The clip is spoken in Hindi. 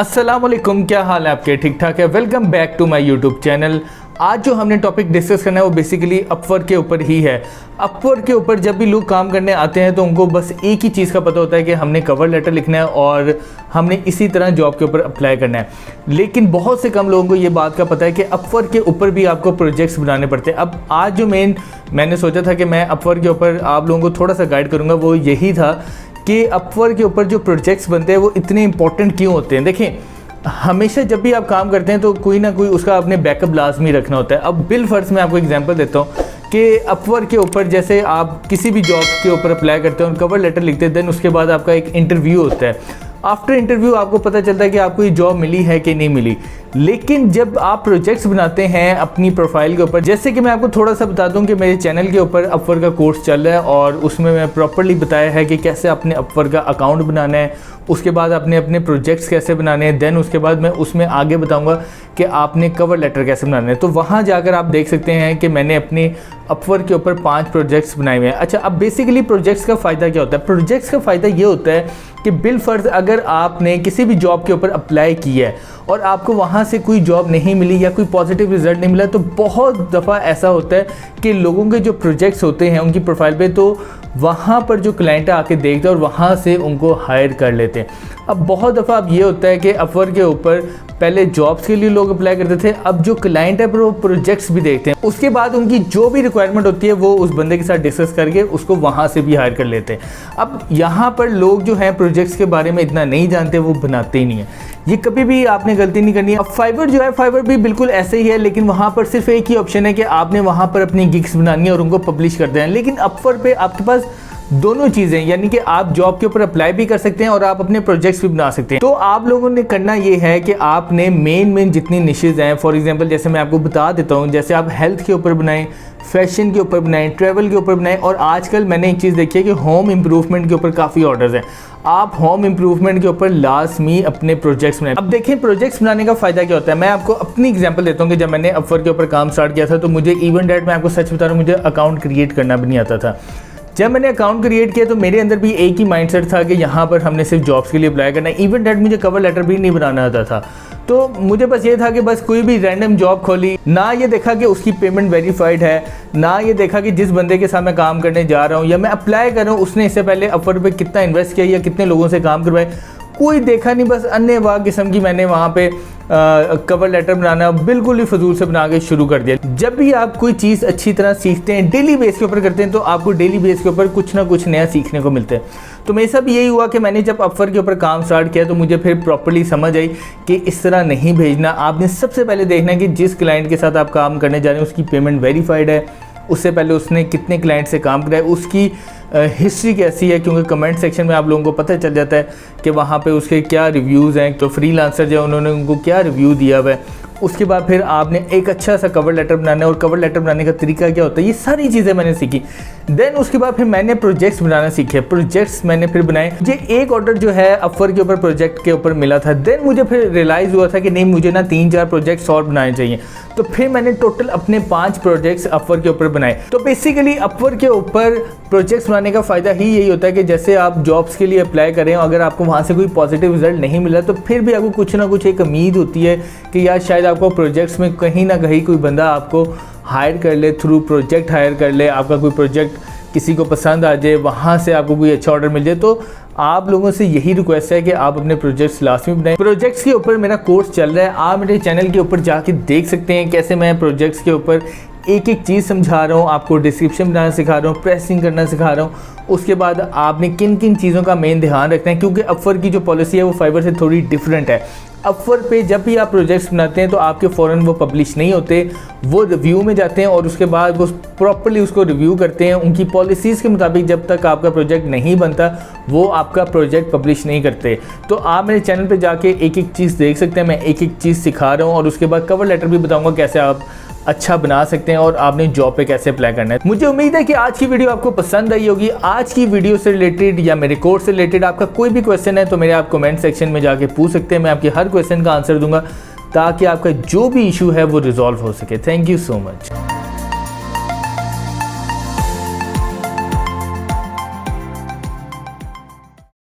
अस्सलाम वालेकुम, क्या हाल है आपके? ठीक ठाक है। Welcome back to my YouTube channel. आज जो हमने टॉपिक डिस्कस करना है वो बेसिकली अपवर्क के ऊपर ही है। अपवर्क के ऊपर जब भी लोग काम करने आते हैं तो उनको बस एक ही चीज़ का पता होता है कि हमने कवर लेटर लिखना है और हमने इसी तरह जॉब के ऊपर अप्लाई करना है। लेकिन बहुत से कम लोगों को ये बात का पता है कि अपवर्क के ऊपर भी आपको प्रोजेक्ट्स बनाने पड़ते हैं। अब आज जो मैंने सोचा था कि मैं अपवर्क के ऊपर आप लोगों को थोड़ा सा गाइड करूँगा, वो यही था कि अपवर्क के ऊपर जो प्रोजेक्ट्स बनते हैं वो इतने इंपॉर्टेंट क्यों होते हैं। देखें, हमेशा जब भी आप काम करते हैं तो कोई ना कोई उसका अपने बैकअप लाजमी रखना होता है। अब बिल फर्ज मैं आपको एग्जांपल देता हूँ कि अपवर्क के ऊपर जैसे आप किसी भी जॉब के ऊपर अप्लाई करते हैं और कवर लेटर लिखते हैं, देन उसके बाद आपका एक इंटरव्यू होता है। आफ्टर इंटरव्यू आपको पता चलता है कि आपको ये जॉब मिली है कि नहीं मिली। लेकिन जब आप प्रोजेक्ट्स बनाते हैं अपनी प्रोफाइल के ऊपर, जैसे कि मैं आपको थोड़ा सा बता दूं कि मेरे चैनल के ऊपर अपवर्क का कोर्स चल रहा है और उसमें मैं प्रॉपर्ली बताया है कि कैसे अपने अपवर्क का अकाउंट बनाना है, उसके बाद आपने अपने प्रोजेक्ट्स कैसे बनाने हैं, देन उसके बाद मैं उसमें आगे बताऊंगा कि आपने कवर लेटर कैसे बनाना है। तो वहाँ जाकर आप देख सकते हैं कि मैंने अपने अपवर्क के ऊपर 5 प्रोजेक्ट्स बनाए हुए हैं। अच्छा, अब बेसिकली प्रोजेक्ट्स का फ़ायदा क्या होता है? प्रोजेक्ट्स का फ़ायदा ये होता है कि बिल फर्ज अगर आपने किसी भी जॉब के ऊपर अप्लाई किया है और आपको वहाँ से कोई जॉब नहीं मिली या कोई पॉजिटिव रिजल्ट नहीं मिला, तो बहुत दफ़ा ऐसा होता है कि लोगों के जो प्रोजेक्ट्स होते हैं उनकी प्रोफाइल पे, तो वहाँ पर जो क्लाइंट आके देखते हैं और वहाँ से उनको हायर कर लेते हैं। अब बहुत दफ़ा अब ये होता है कि अपवर्क के ऊपर पहले जॉब्स के लिए लोग अप्लाई करते थे, अब जो क्लाइंट है वो प्रोजेक्ट्स भी देखते हैं, उसके बाद उनकी जो भी रिक्वायरमेंट होती है वो उस बंदे के साथ डिस्कस करके उसको वहाँ से भी हायर कर लेते हैं। अब यहाँ पर लोग जो हैं प्रोजेक्ट्स के बारे में इतना नहीं जानते, वो बनाते ही नहीं है। ये कभी भी आपने गलती नहीं करनी है। अब फाइवर जो है, फाइवर भी बिल्कुल ऐसे ही है, लेकिन वहाँ पर सिर्फ एक ही ऑप्शन है कि आपने वहाँ पर अपनी गिग्स बनानी है और उनको पब्लिश कर देना है। लेकिन अपवर्क पे आपके पास दोनों चीज़ें, यानी कि आप जॉब के ऊपर अप्लाई भी कर सकते हैं और आप अपने प्रोजेक्ट्स भी बना सकते हैं। तो आप लोगों ने करना ये है कि आपने मेन जितनी निशेज हैं, फॉर एग्जांपल जैसे मैं आपको बता देता हूँ, जैसे आप हेल्थ के ऊपर बनाएं, फैशन के ऊपर बनाएं, ट्रैवल के ऊपर बनाएं, और आजकल मैंने एक चीज़ देखी है कि होम इम्प्रूवमेंट के ऊपर काफ़ी ऑर्डर्स हैं। आप होम इम्प्रूवमेंट के ऊपर लाजमी अपने प्रोजेक्ट्स बनाएं। अब देखें, प्रोजेक्ट्स बनाने का फ़ायदा क्या होता है। मैं आपको अपनी एग्जांपल देता हूँ कि जब मैंने अपवर्क के ऊपर काम स्टार्ट किया था तो मुझे इवन डेट, मैं आपको सच बता रहा हूँ, मुझे अकाउंट क्रिएट करना भी नहीं आता था। जब मैंने अकाउंट क्रिएट किया तो मेरे अंदर भी एक ही माइंडसेट था कि यहाँ पर हमने सिर्फ जॉब्स के लिए अप्लाई करना है। इवन डेट मुझे कवर लेटर भी नहीं बनाना आता था। तो मुझे बस ये था कि बस कोई भी रैंडम जॉब खोली, ना ये देखा कि उसकी पेमेंट वेरीफाइड है, ना ये देखा कि जिस बंदे के साथ मैं काम करने जा रहा हूँ या मैं अप्लाई कर रहा हूँ उसने इससे पहले अपवर्क पे कितना इन्वेस्ट किया या कितने लोगों से काम करवाए, कोई देखा नहीं। बस अन्य किस्म की मैंने वहाँ पे कवर लेटर बनाना बिल्कुल ही फजूल से बना के शुरू कर दिया। जब भी आप कोई चीज़ अच्छी तरह सीखते हैं, डेली बेस के ऊपर करते हैं, तो आपको डेली बेस के ऊपर कुछ ना कुछ नया सीखने को मिलता है। तो मेरे साथ यही हुआ कि मैंने जब अपवर्क के ऊपर काम स्टार्ट किया तो मुझे फिर प्रॉपर्ली समझ आई कि इस तरह नहीं भेजना। आपने सबसे पहले देखना है कि जिस क्लाइंट के साथ आप काम करने जा रहे हैं उसकी पेमेंट वेरीफाइड है, उससे पहले उसने कितने क्लाइंट से काम कराया, उसकी हिस्ट्री कैसी है, क्योंकि कमेंट सेक्शन में आप लोगों को पता चल जाता है कि वहाँ पे उसके क्या रिव्यूज़ हैं, तो फ्रीलांसर जो उन्होंने उनको क्या रिव्यू दिया हुआ है। उसके बाद फिर आपने एक अच्छा सा कवर लेटर बनाना है और कवर लेटर बनाने का तरीका क्या होता है, ये सारी चीज़ें मैंने सीखी। देन उसके बाद फिर मैंने प्रोजेक्ट्स बनाना सीखे। प्रोजेक्ट्स मैंने फिर बनाए। मुझे एक ऑर्डर जो है अपवर्क के ऊपर प्रोजेक्ट के ऊपर मिला था। देन मुझे फिर रियलाइज़ हुआ था कि नहीं, मुझे ना 3-4 प्रोजेक्ट्स और बनाने चाहिए। तो फिर मैंने टोटल अपने 5 प्रोजेक्ट्स अपवर्क के ऊपर बनाए। तो बेसिकली अपवर्क के ऊपर प्रोजेक्ट्स बनाने का फ़ायदा ही यही होता है कि जैसे आप जॉब्स के लिए अप्लाई करें, अगर आपको वहाँ से कोई पॉजिटिव रिजल्ट नहीं मिला तो फिर भी आपको कुछ ना कुछ एक उम्मीद होती है कि यार शायद आपको प्रोजेक्ट्स में कहीं ना कहीं कोई बंदा आपको हायर कर ले, थ्रू प्रोजेक्ट हायर कर ले, आपका कोई प्रोजेक्ट किसी को पसंद आ जाए, वहाँ से आपको कोई अच्छा ऑर्डर मिल जाए। तो आप लोगों से यही रिक्वेस्ट है कि आप अपने प्रोजेक्ट्स लाजमी बनाएं। प्रोजेक्ट्स के ऊपर मेरा कोर्स चल रहा है, आप मेरे चैनल के ऊपर जाके देख सकते हैं कैसे मैं प्रोजेक्ट्स के ऊपर एक एक चीज़ समझा रहा हूँ, आपको डिस्क्रिप्शन बनाना सिखा रहा हूँ, प्रेसिंग करना सिखा रहा हूँ। उसके बाद आपने किन किन चीज़ों का मेन ध्यान रखना है, क्योंकि अपवर्क की जो पॉलिसी है वो फाइवर से थोड़ी डिफरेंट है। अपवर्क पे जब भी आप प्रोजेक्ट्स बनाते हैं तो आपके फ़ौरन वो पब्लिश नहीं होते, वो रिव्यू में जाते हैं और उसके बाद वो प्रॉपर्ली उसको रिव्यू करते हैं। उनकी पॉलिसीज़ के मुताबिक जब तक आपका प्रोजेक्ट नहीं बनता वो आपका प्रोजेक्ट पब्लिश नहीं करते। तो आप मेरे चैनल पे जाके एक एक चीज़ देख सकते हैं, मैं एक एक चीज़ सिखा रहा हूँ और उसके बाद कवर लेटर भी बताऊँगा कैसे आप अच्छा बना सकते हैं और आपने जॉब पे कैसे अप्लाई करना है। मुझे उम्मीद है कि आज की वीडियो आपको पसंद आई होगी। आज की वीडियो से रिलेटेड या मेरे कोर्स से रिलेटेड आपका कोई भी क्वेश्चन है तो मेरे आप कमेंट सेक्शन में जाके पूछ सकते हैं, मैं आपके हर क्वेश्चन का आंसर दूंगा ताकि आपका जो भी इशू है वो रिजॉल्व हो सके। Thank you so much.